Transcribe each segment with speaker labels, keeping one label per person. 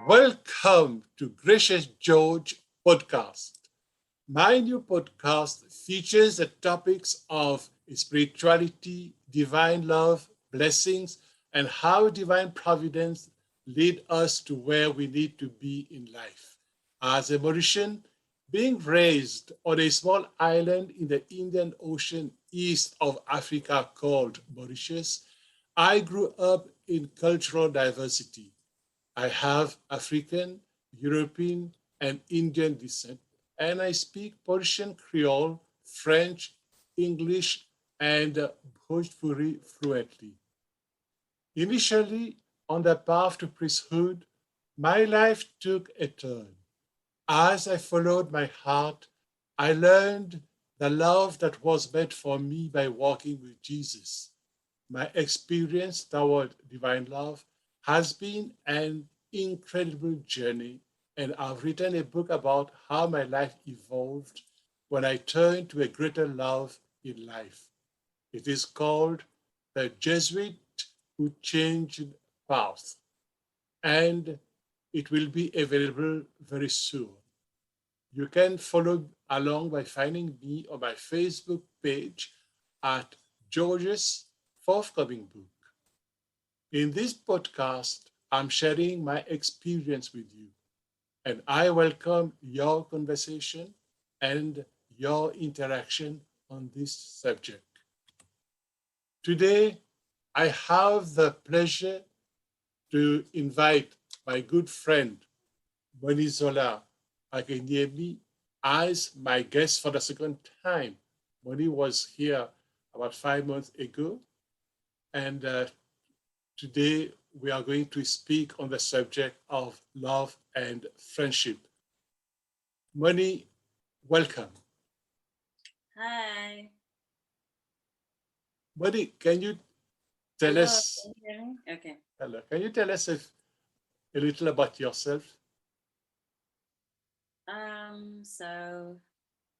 Speaker 1: Welcome to Gracious George podcast. My new podcast features the topics of spirituality, divine love, blessings, and how divine providence lead us to where we need to be in life. As a Mauritian, being raised on a small island in the Indian Ocean east of Africa called Mauritius, I grew up in cultural diversity. I have African, European, and Indian descent, and I speak Persian Creole, French, English, and Bhojpuri fluently. Initially, on the path to priesthood, my life took a turn. As I followed my heart, I learned the love that was meant for me by walking with Jesus. My experience toward divine love has been an incredible journey, and I've written a book about how my life evolved when I turned to a greater love in life. It is called The Jesuit Who Changed Paths, and it will be available very soon. You can follow along by finding me on my Facebook page at George's forthcoming book. In this podcast, I'm sharing my experience with you, and I welcome your conversation and your interaction on this subject. Today, I have the pleasure to invite my good friend, Monisola Akinyemi, as my guest for the second time. Moni was here about 5 months ago, and today we are going to speak on the subject of love and friendship. Moni, welcome.
Speaker 2: Hi.
Speaker 1: Moni, can you tell
Speaker 2: Hello.
Speaker 1: us?
Speaker 2: Can you hear me? Okay.
Speaker 1: Hello. Can you tell us a little about yourself?
Speaker 2: So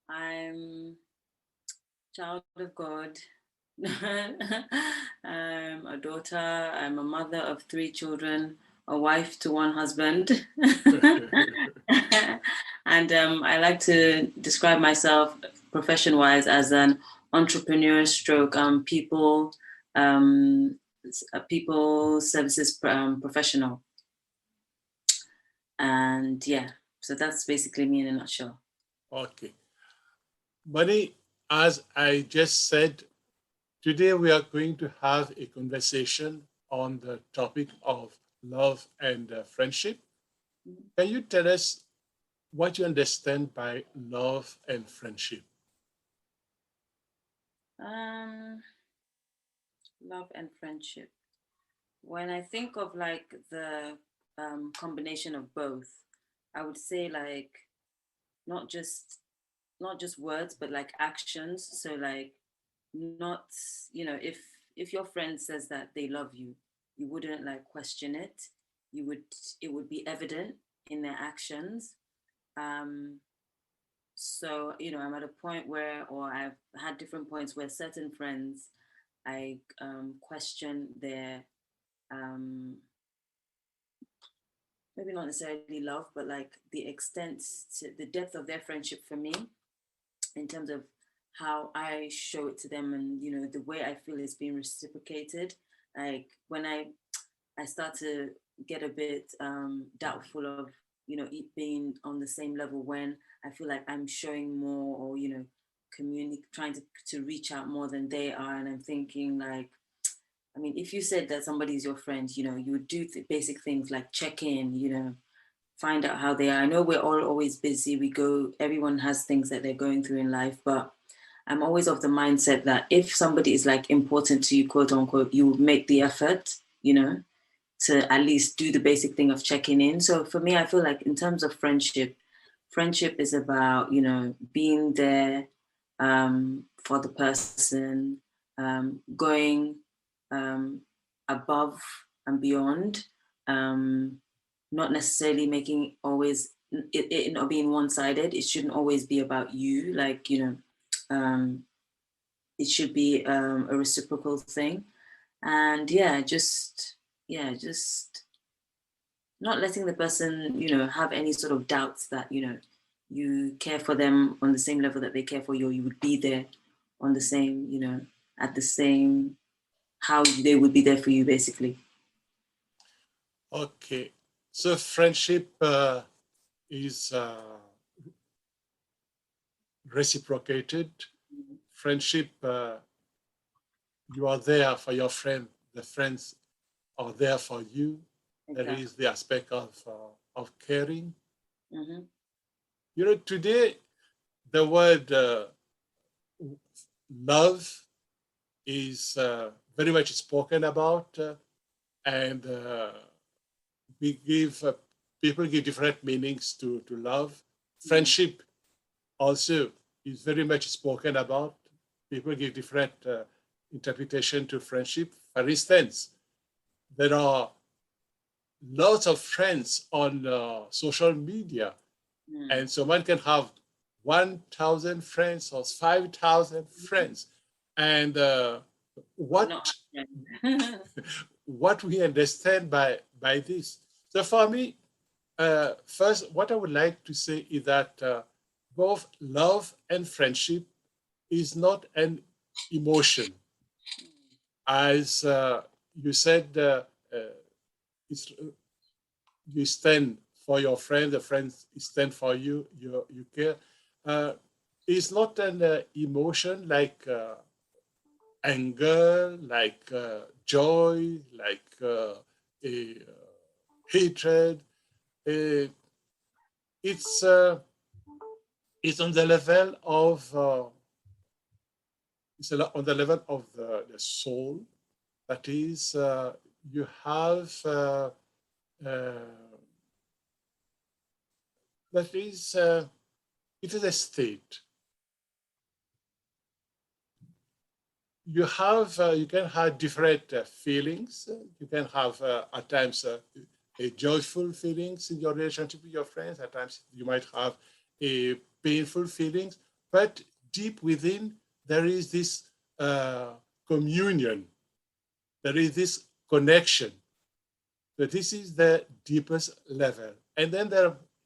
Speaker 2: I'm child of God. I'm a daughter. I'm a mother of 3 children, a wife to one husband. And I like to describe myself profession-wise as an entrepreneur stroke um, people services professional. And yeah, so that's basically me in a nutshell.
Speaker 1: Okay. Moni, as I just said, today we are going to have a conversation on the topic of love and friendship. Can you tell us what you understand by love and friendship?
Speaker 2: Love and friendship. When I think of like the combination of both, I would say like not just not just words, but like actions. So like not, if your friend says that they love you, you wouldn't like question it. It would be evident in their actions. Um, so I'm at a point where, or I've had different points where certain friends, I question their um, maybe not necessarily love, but like the extent, the depth of their friendship for me, in terms of how I show it to them, and the way I feel it's being reciprocated. Like when I start to get a bit doubtful of it being on the same level, when I feel like I'm showing more, or trying to reach out more than they are, and I'm thinking like, I mean, if you said that somebody's your friend, you would do basic things like check in, find out how they are. I know we're all always busy. Everyone has things that they're going through in life, but I'm always of the mindset that if somebody is like important to you, quote unquote, you would make the effort, to at least do the basic thing of checking in. So for me, I feel like in terms of friendship is about, being there for the person, going above and beyond, not necessarily making always it not being one-sided. It shouldn't always be about you, like, it should be a reciprocal thing. And just not letting the person, have any sort of doubts that, you care for them on the same level that they care for you, or you would be there on the same, at the same, how they would be there for you, basically.
Speaker 1: Okay. So friendship is reciprocated. Friendship, you are there for your friend. The friends are there for you. There
Speaker 2: Exactly.
Speaker 1: is the aspect of caring.
Speaker 2: Mm-hmm.
Speaker 1: Today the word love is very much spoken about, and we give people give different meanings to love. Friendship also is very much spoken about. People give different interpretation to friendship. For instance, there are lots of friends on social media, and someone can have 1,000 friends or 5,000 friends. And what what we understand by this. So for me, first, what I would like to say is that both love and friendship is not an emotion. As you said, it's, you stand for your friend, the friends stand for you, you care. Uh, it's not an emotion like anger, like joy, like a, hatred. Uh, it's uh, it's on the level of on the level of the soul. That is, you have uh, that is it is a state. You can have different feelings. You can have at times a joyful feelings in your relationship with your friends. At times you might have a painful feelings, but deep within there is this uh, communion. There is this connection. So this is the deepest level, and then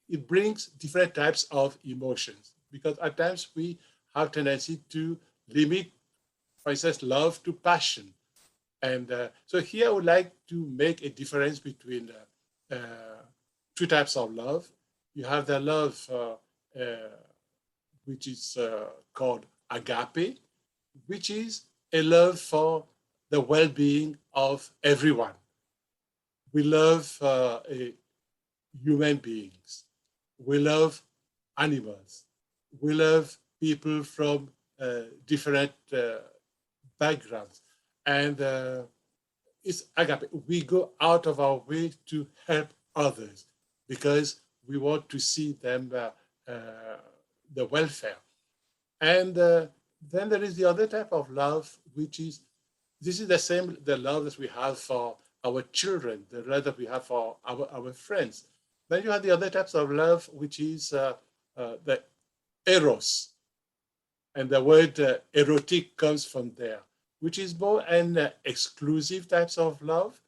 Speaker 1: it brings different types of emotions, because at times we have tendency to limit, for instance, love to passion. And so here I would like to make a difference between two types of love. You have the love which is called agape, which is a love for the well-being of everyone. We love human beings. We love animals. We love people from different backgrounds. And it's agape. We go out of our way to help others because we want to see them the welfare. And then there is the other type of love, which is this is the same the love that we have for our children, the love that we have for our friends. Then you have the other types of love, which is the eros, and the word erotic comes from there, which is more an exclusive types of love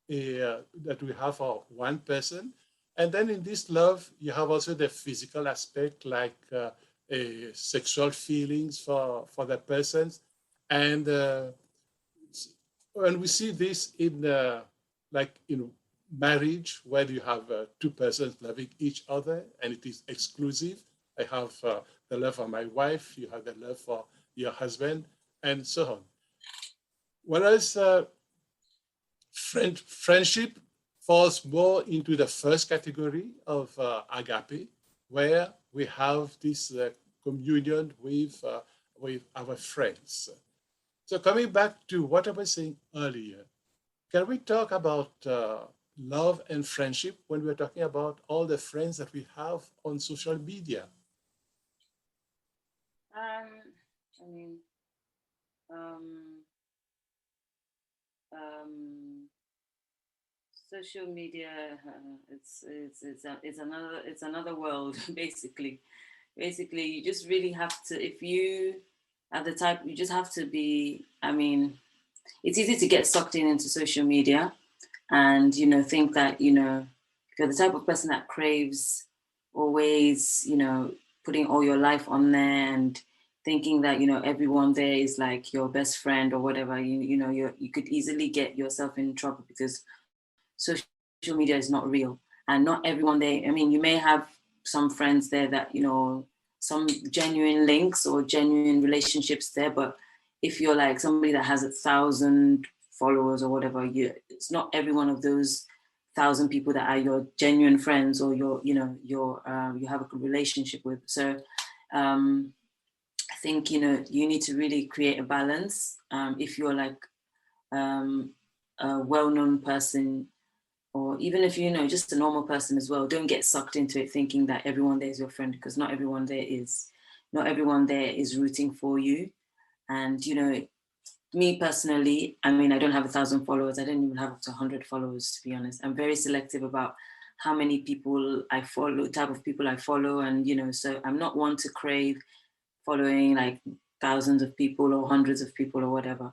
Speaker 1: that we have for one person. And then in this love, you have also the physical aspect, like sexual feelings for the persons. And when we see this in like in marriage, where you have two persons loving each other and it is exclusive. I have the love for my wife, you have the love for your husband, and so on. Whereas friendship falls more into the first category of agape, where we have this communion with our friends. So coming back to what I was saying earlier, can we talk about love and friendship when we're talking about all the friends that we have on social media?
Speaker 2: I mean, um, um, social media, it's another world, basically. Basically, you just really have to, if you are the type, you just have to be, I mean, it's easy to get sucked into social media and, think that, if you're the type of person that craves always, you know, putting all your life on there and thinking that, you know, everyone there is like your best friend or whatever, you know, you could easily get yourself in trouble because social media is not real. And not everyone there, I mean, you may have some friends there that, you know, some genuine links or genuine relationships there, but if you're like somebody that has 1,000 followers or whatever, it's not every one of those 1,000 people that are your genuine friends or your, you know, your you have a good relationship with. So I think, you know, you need to really create a balance. If you're like a well-known person, or even if you know just a normal person as well, don't get sucked into it thinking that everyone there is your friend, because not everyone there is. Not everyone there is rooting for you. And you know, me personally, I mean, I don't have 1,000 followers. I don't even have up to 100 followers, to be honest. I'm very selective about how many people I follow, type of people I follow, and you know, so I'm not one to crave following like thousands of people or hundreds of people or whatever.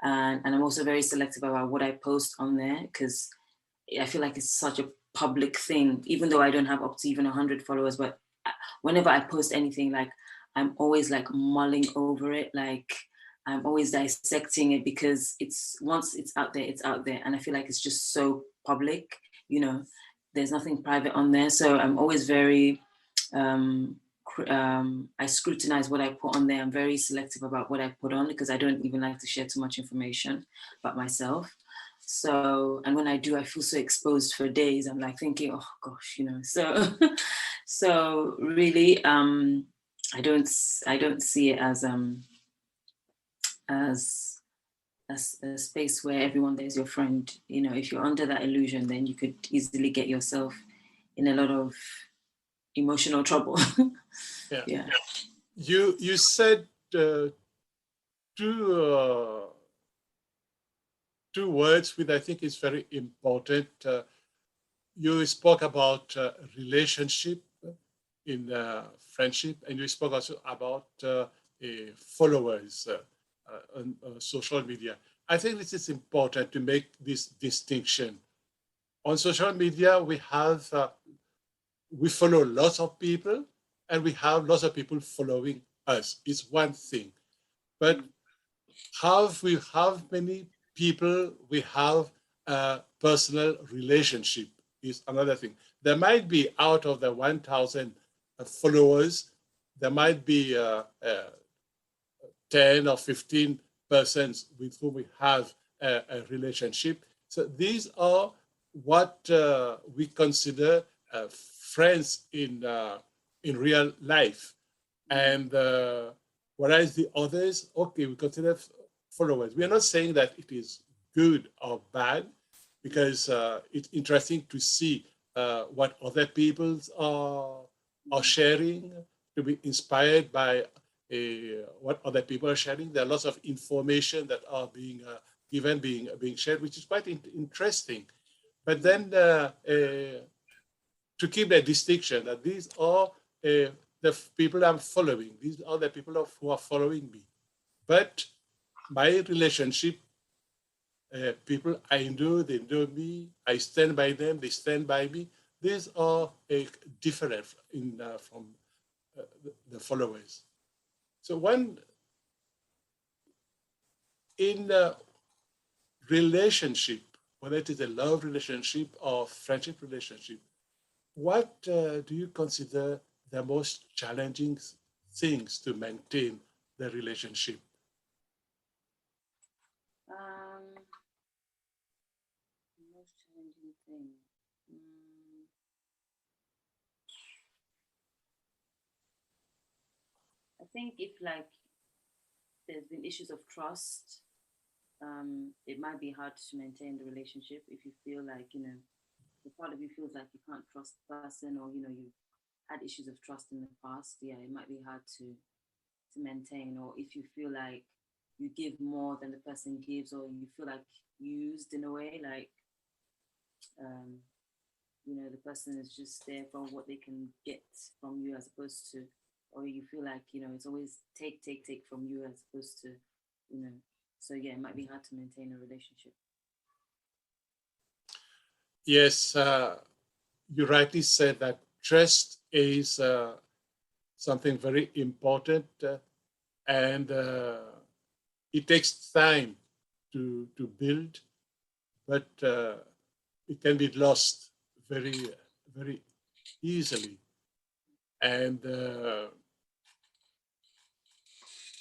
Speaker 2: And I'm also very selective about what I post on there, because I feel like it's such a public thing, even though I don't have up to even 100 followers. But whenever I post anything, like I'm always like mulling over it. Like I'm always dissecting it, because it's once it's out there, it's out there. And I feel like it's just so public, you know, there's nothing private on there. So I'm always very, I scrutinize what I put on there. I'm very selective about what I put on, because I don't even like to share too much information about myself. So, and when I do, I feel so exposed for days. I'm like thinking, oh gosh, you know. So, so really, I don't see it as a space where everyone there's your friend. You know, if you're under that illusion, then you could easily get yourself in a lot of emotional trouble.
Speaker 1: Yeah.
Speaker 2: Yeah.
Speaker 1: You said two two words which I think is very important. You spoke about relationship in friendship, and you spoke also about followers on social media. I think this is important to make this distinction. On social media, we follow lots of people, and we have lots of people following us. It's one thing, but how many people we have a personal relationship is another thing. There might be, out of the 1,000 followers, there might be 10 or 15 persons with whom we have a relationship. So these are what we consider friends in real life. And whereas the others, okay, we consider followers. We are not saying that it is good or bad, because it's interesting to see what other people are sharing, to be inspired by what other people are sharing. There are lots of information that are being given, being shared, which is quite interesting. But then to keep the distinction that these are the people I'm following. These are the people who are following me. But my relationship, people I know, they know me, I stand by them, they stand by me. These are different from the followers. So when in a relationship, whether it is a love relationship or friendship relationship, what do you consider the most challenging things to maintain the relationship?
Speaker 2: The most challenging thing. I think if like there's been issues of trust, it might be hard to maintain the relationship if you feel like, you know, the part of you feels like you can't trust the person, or you know, you've had issues of trust in the past. Yeah, it might be hard to maintain. Or if you feel like you give more than the person gives, or you feel like used in a way, like um, you know, the person is just there for what they can get from you, as opposed to, or you feel like, you know, it's always take from you, as opposed to, you know. So yeah, it might be hard to maintain a relationship.
Speaker 1: Yes, you rightly said that trust is something very important, and it takes time to build, but it can be lost very easily. And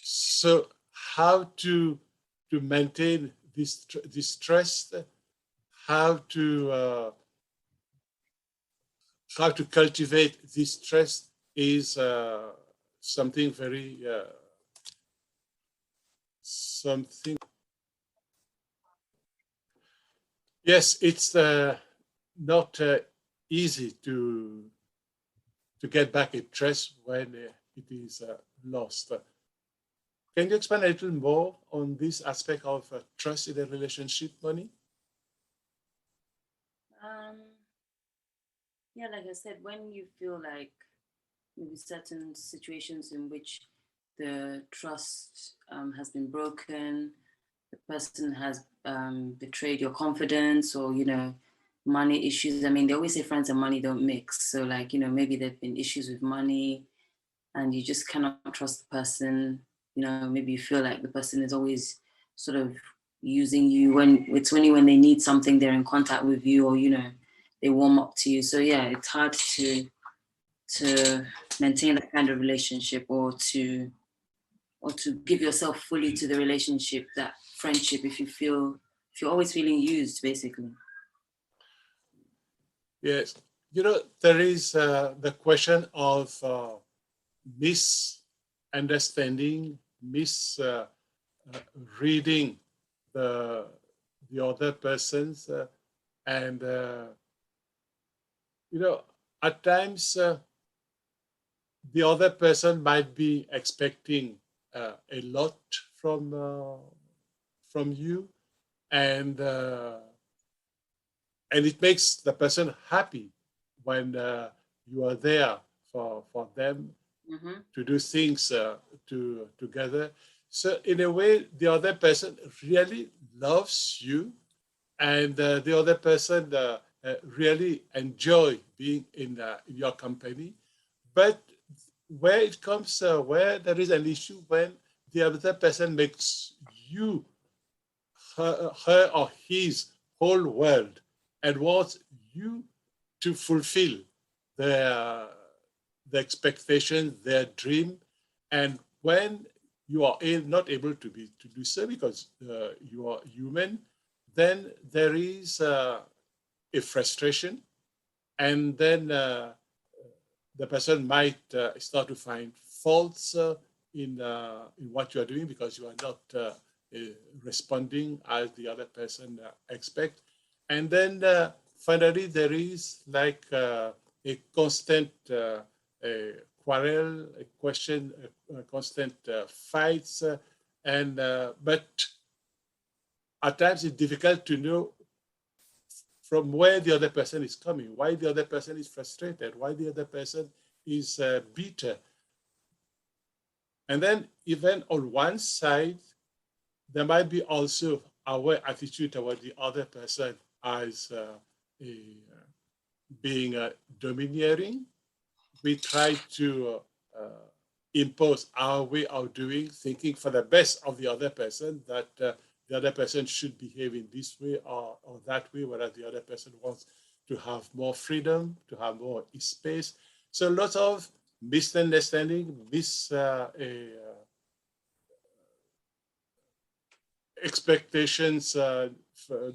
Speaker 1: so, how to maintain this trust? How to cultivate this trust is something very something. Yes, it's not easy to get back a trust when it is lost. Can you expand a little more on this aspect of trust in a relationship, Moni?
Speaker 2: Um, yeah, like I said, when you feel like maybe certain situations in which the trust has been broken, the person has betrayed your confidence, or money issues. I mean, they always say friends and money don't mix. So, like, maybe there've been issues with money, and you just cannot trust the person. Maybe you feel like the person is always sort of using you, when it's only when they need something they're in contact with you, or they warm up to you. So yeah, it's hard to maintain that kind of relationship, or to give yourself fully to the relationship, that friendship, if you're always feeling used, basically.
Speaker 1: Yes, there is the question of misunderstanding, misreading the other persons, and at times the other person might be expecting a lot from you, and it makes the person happy when you are there for them
Speaker 2: Mm-hmm.
Speaker 1: to do things together. So in a way, the other person really loves you, and the other person really enjoy being in your company. But where it comes, where there is an issue, when the other person makes you her or his whole world and wants you to fulfill their the expectation, their dream, and when you are not able to do so because you are human, then there is a frustration, and then the person might start to find faults in what you are doing because you are not uh, responding as the other person expects. And then finally, there is like a constant a quarrel, a question, a constant fights, and but at times it's difficult to know from where the other person is coming, why the other person is frustrated, why the other person is bitter. And then even on one side, there might be also our attitude toward the other person as being domineering. We try to impose our way of doing, thinking for the best of the other person, that the other person should behave in this way or that way, whereas the other person wants to have more freedom, to have more space. So lots of misunderstanding, expectations,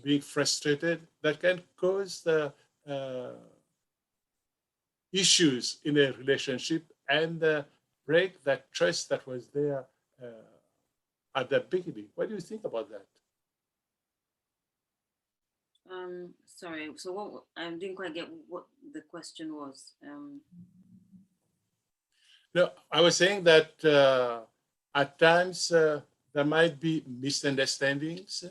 Speaker 1: being frustrated, that can cause uh, issues in a relationship and break that trust that was there at the beginning. What do you think about that?
Speaker 2: Sorry. So what, I didn't quite get what the question was.
Speaker 1: No, I was saying that at times there might be misunderstandings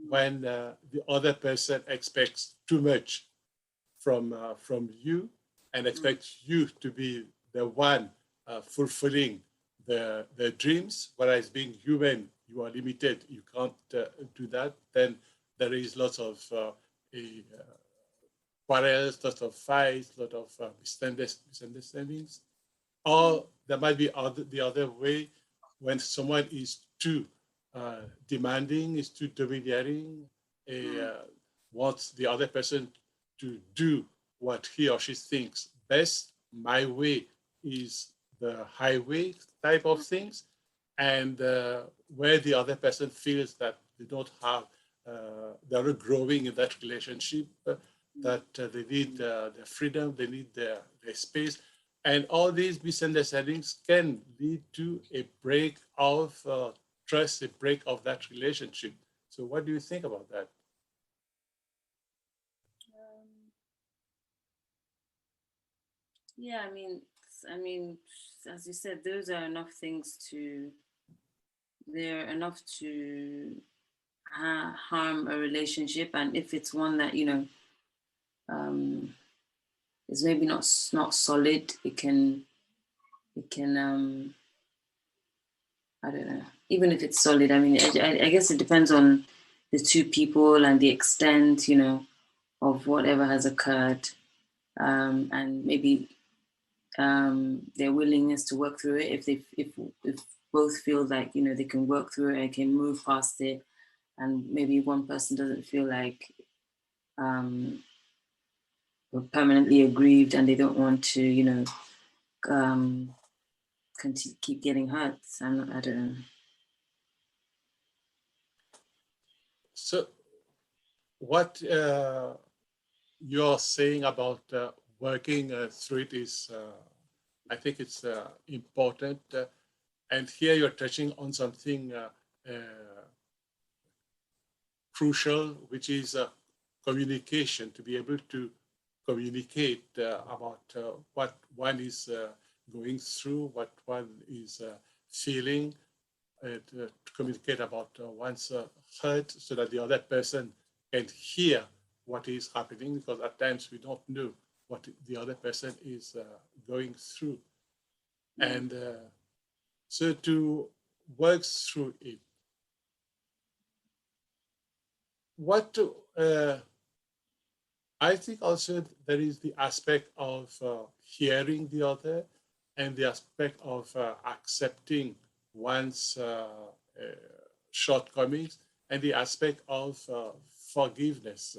Speaker 1: when the other person expects too much from you and expects you to be the one fulfilling the dreams, whereas being human, you are limited, you can't do that. Then there is lots of quarrels, lots of fights, lot of misunderstandings. Or there might be the other way, when someone is too demanding, is too domineering, wants the other person to do what he or she thinks best. My way is the highway type of things. And where the other person feels that they don't have, they're not growing in that relationship, that they need their freedom, they need their space. And all these misunderstandings can lead to a break of trust, a break of that relationship. So what do you think about that?
Speaker 2: Yeah, I mean, as you said, those are enough things to, they're enough to harm a relationship. And if it's one that, is maybe not solid, it can I don't know. Even if it's solid, I mean, I guess it depends on the two people and the extent, of whatever has occurred, and maybe their willingness to work through it. If both feel like they can work through it and can move past it, and maybe one person doesn't feel like permanently aggrieved and they don't want to, keep getting hurt. I don't know.
Speaker 1: So what you're saying about working through it is, I think it's important. And here you're touching on something crucial, which is communication, to be able to communicate about what one is going through, what one is feeling, to communicate about one's hurt so that the other person can hear what is happening, because at times we don't know what the other person is going through. And so to work through it, what I think also there is the aspect of hearing the other, and the aspect of accepting one's shortcomings, and the aspect of forgiveness.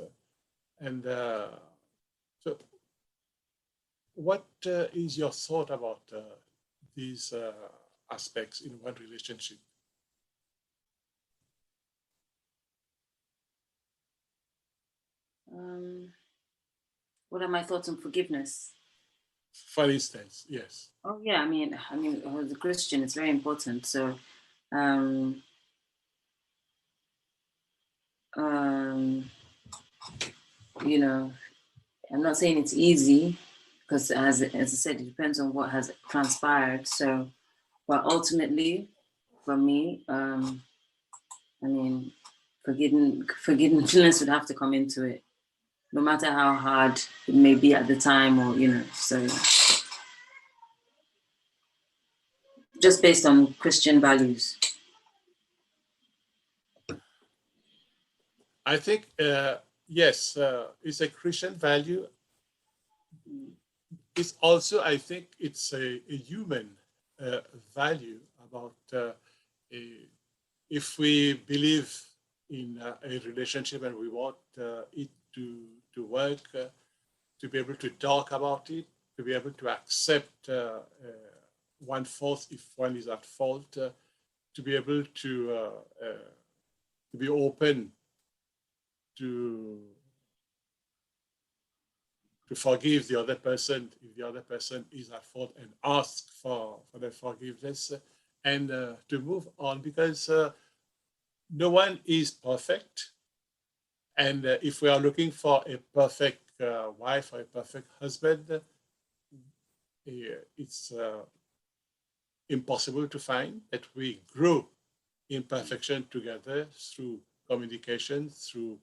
Speaker 1: And so what is your thought about these aspects in one relationship?
Speaker 2: What are my thoughts on forgiveness?
Speaker 1: For instance, yes.
Speaker 2: Oh yeah, I mean, as a Christian, it's very important. So, um, um, I'm not saying it's easy, because as I said, it depends on what has transpired. So, but ultimately, for me, I mean, forgiveness would have to come into it, no matter how hard it may be at the time, or so just based on Christian values.
Speaker 1: I think, yes, it's a Christian value. It's also, I think, it's a human value about if we believe in a relationship and we want it to work, to be able to talk about it, to be able to accept one fault if one is at fault, to be able to be open to forgive the other person if the other person is at fault, and ask for the forgiveness, and to move on, because no one is perfect. And if we are looking for a perfect wife or a perfect husband, it's impossible to find. That we grow in perfection together through communication, through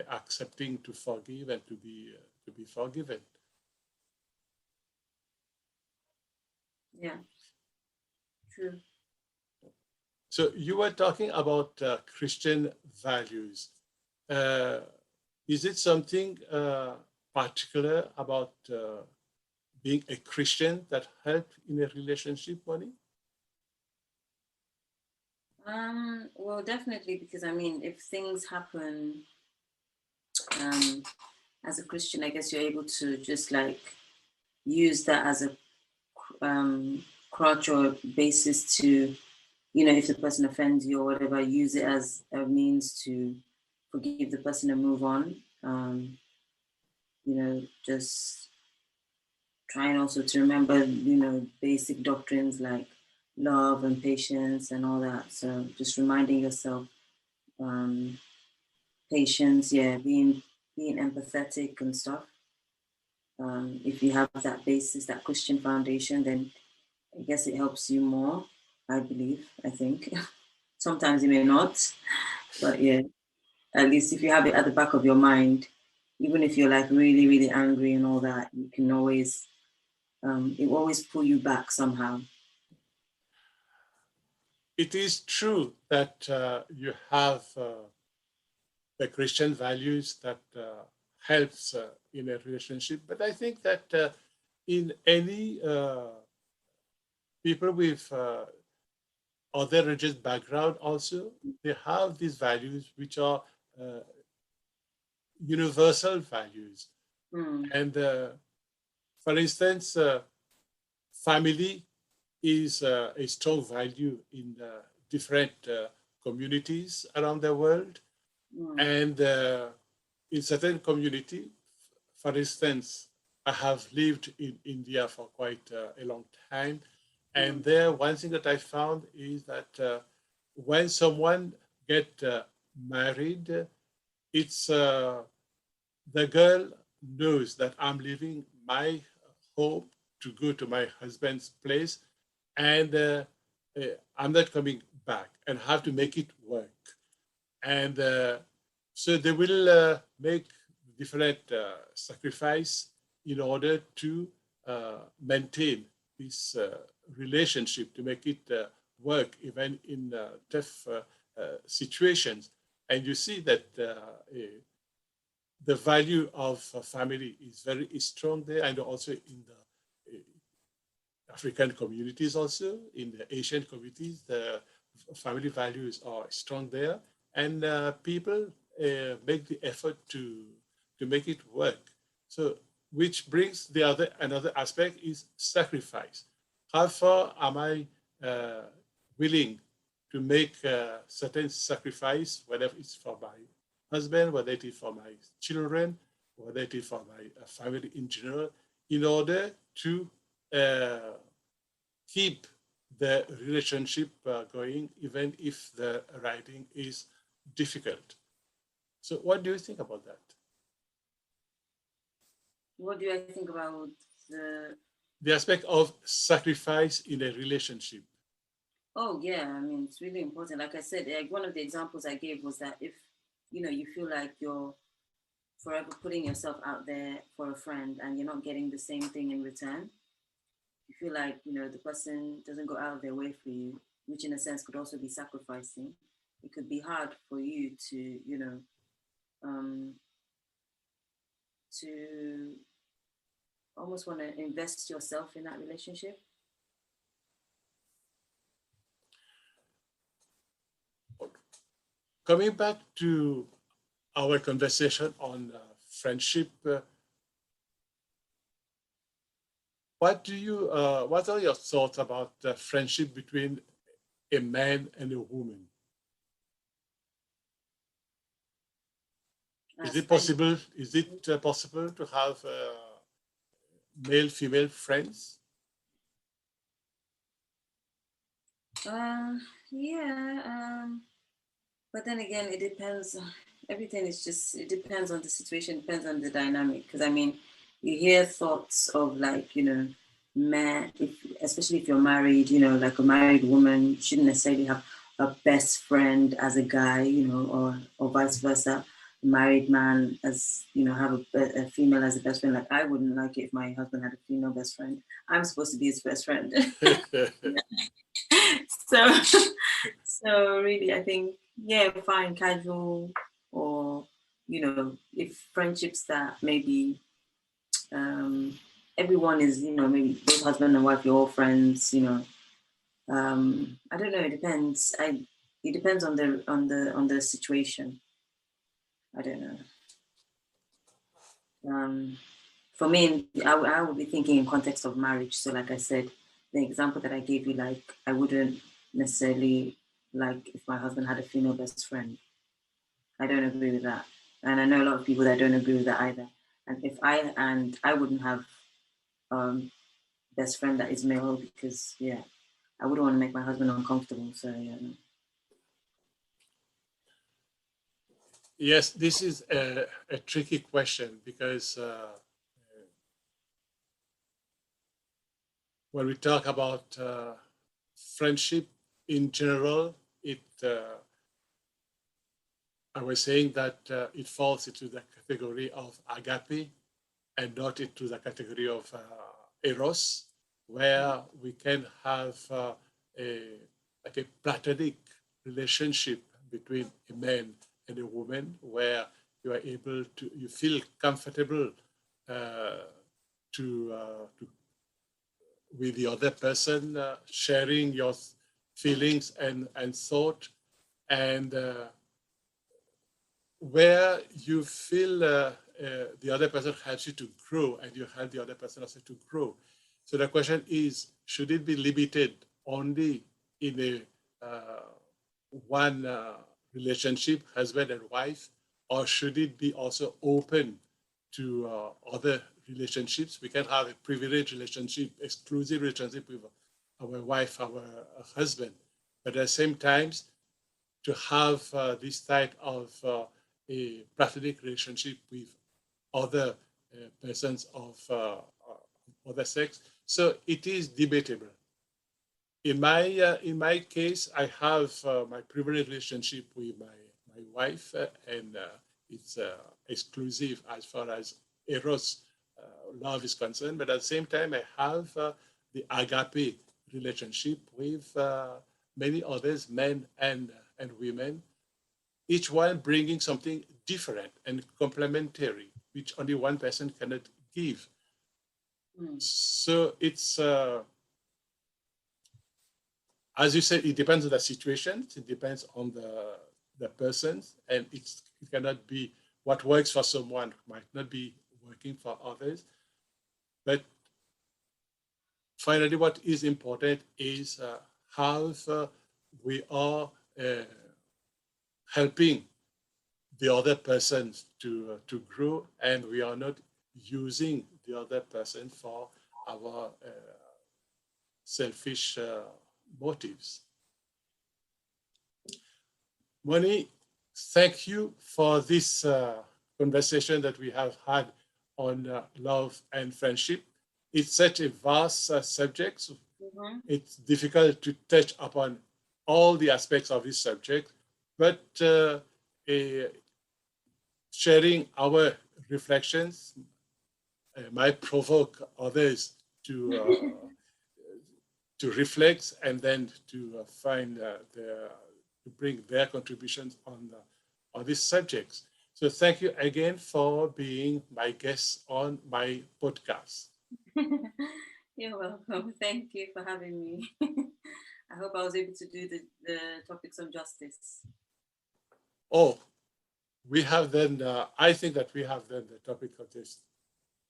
Speaker 1: accepting to forgive and to be forgiven.
Speaker 2: Yeah, true.
Speaker 1: So you were talking about Christian values. Is it something particular about being a Christian that helped in a relationship, Moni?
Speaker 2: Well, definitely, because I mean, if things happen, um, as a Christian, I guess you're able to just like use that as a crutch or basis to, you know, if the person offends you or whatever, use it as a means to forgive the person and move on. You know, just trying also to remember, you know, basic doctrines like love and patience and all that. So just reminding yourself, um, patience, yeah, being empathetic and stuff. If you have that basis, that Christian foundation, then I guess it helps you more. I believe, I think. Sometimes it may not, but yeah, at least if you have it at the back of your mind, even if you're like really, really angry and all that, you can always, it will always pull you back somehow.
Speaker 1: It is true that you have the Christian values that helps in a relationship, but I think that in any people with other religious background also, they have these values which are uh, universal values.
Speaker 2: Mm,
Speaker 1: And for instance, family is a strong value in different communities around the world.
Speaker 2: mm,
Speaker 1: And in certain community, for instance, I have lived in India for quite a long time. And
Speaker 2: mm,
Speaker 1: there, one thing that I found is that when someone get married, it's the girl knows that I'm leaving my home to go to my husband's place, and I'm not coming back, and have to make it work. And so they will make different sacrifice in order to maintain this relationship, to make it work even in tough situations. And you see that the value of family is very strong there, and also in the African communities, also in the Asian communities, the family values are strong there, and people make the effort to make it work. So, which brings the other another aspect is sacrifice. How far am I willing to make certain sacrifice, whether it's for my husband, whether it is for my children, whether it is for my family in general, in order to uh, keep the relationship going, even if the writing is difficult. So, what do you think about that?
Speaker 2: What do I think about the?
Speaker 1: The aspect of sacrifice in a relationship.
Speaker 2: Oh yeah, I mean it's really important. Like I said, like one of the examples I gave was that if you know you feel like you're forever putting yourself out there for a friend and you're not getting the same thing in return, you feel like you know the person doesn't go out of their way for you, which in a sense could also be sacrificing. It could be hard for you to you know um, to almost want to invest yourself in that relationship.
Speaker 1: Coming back to our conversation on friendship, what are your thoughts about friendship between a man and a woman? Is it
Speaker 2: Friend,
Speaker 1: possible? Is it possible to have male-female friends?
Speaker 2: uh, yeah, but then again, it depends. Everything is just, it depends on the situation, depends on the dynamic. Because I mean, you hear thoughts of like, you know, man, if, especially if you're married, you know, like a married woman, you shouldn't necessarily have a best friend as a guy, you know, or vice versa. A married man as, you know, have a female as a best friend. Like I wouldn't like it if my husband had a female best friend. I'm supposed to be his best friend. So, so really, I think yeah, fine, casual, or you know, if friendships that maybe everyone is, maybe both husband and wife, you're all friends, I don't know, it depends. It depends on the situation. I don't know. For me, I would be thinking in context of marriage. So like I said, the example that I gave you, like I wouldn't necessarily like if my husband had a female best friend. I don't agree with that. And I know a lot of people that don't agree with that either. And I wouldn't have best friend that is male because I wouldn't want to make my husband uncomfortable. So yeah.
Speaker 1: Yes, this is a tricky question because when we talk about friendship in general, I was saying that it falls into the category of agape and not into the category of eros, where we can have like a platonic relationship between a man and a woman, where you feel comfortable with the other person, sharing your feelings and thought, and where you feel the other person helps you to grow and you help the other person also to grow. So the question is, should it be limited only in a one relationship, husband and wife, or should it be also open to other relationships? We can have a privileged relationship, exclusive relationship with our wife, our husband, but at the same time, to have this type of a platonic relationship with other persons of other sex. So it is debatable. In my case, I have my privileged relationship with my wife, and it's exclusive as far as eros love is concerned. But at the same time, I have the agape relationship with many others, men and women, each one bringing something different and complementary, which only one person cannot give. So it's, as you said, it depends on the situation, it depends on the persons, and it cannot be what works for someone might not be working for others. But finally, what is important is how we are helping the other person to grow, and we are not using the other person for our selfish motives. Moni, thank you for this conversation that we have had on love and friendship. It's such a vast subject. So it's difficult to touch upon all the aspects of this subject, but sharing our reflections might provoke others to reflect and then to find to bring their contributions on these subjects. So thank you again for being my guest on my podcast.
Speaker 2: You're welcome. Thank you for having me. I hope I was able to do the topics of justice.
Speaker 1: Oh, we have then, I think that we have then the topic of this,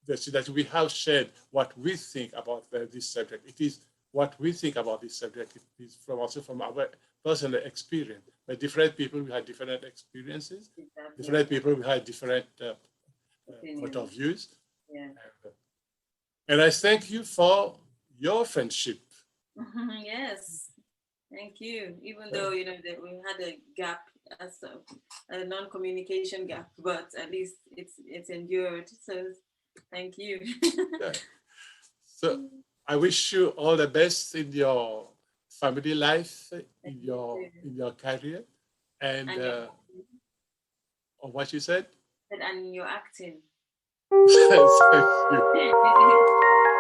Speaker 1: that we have shared what we think about this subject. It is what we think about this subject. It is also from our personal experience. But different people, we had different experiences. Exactly. Different people, we had different point of views.
Speaker 2: Yeah.
Speaker 1: And I thank you for your friendship.
Speaker 2: Yes, thank you. Even though, we had a gap, a non-communication gap, but at least it's endured. So thank you.
Speaker 1: Yeah. So I wish you all the best in your family life, in your career, and on what you said.
Speaker 2: And your acting.
Speaker 1: Thank you.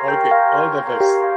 Speaker 1: Okay, all the best.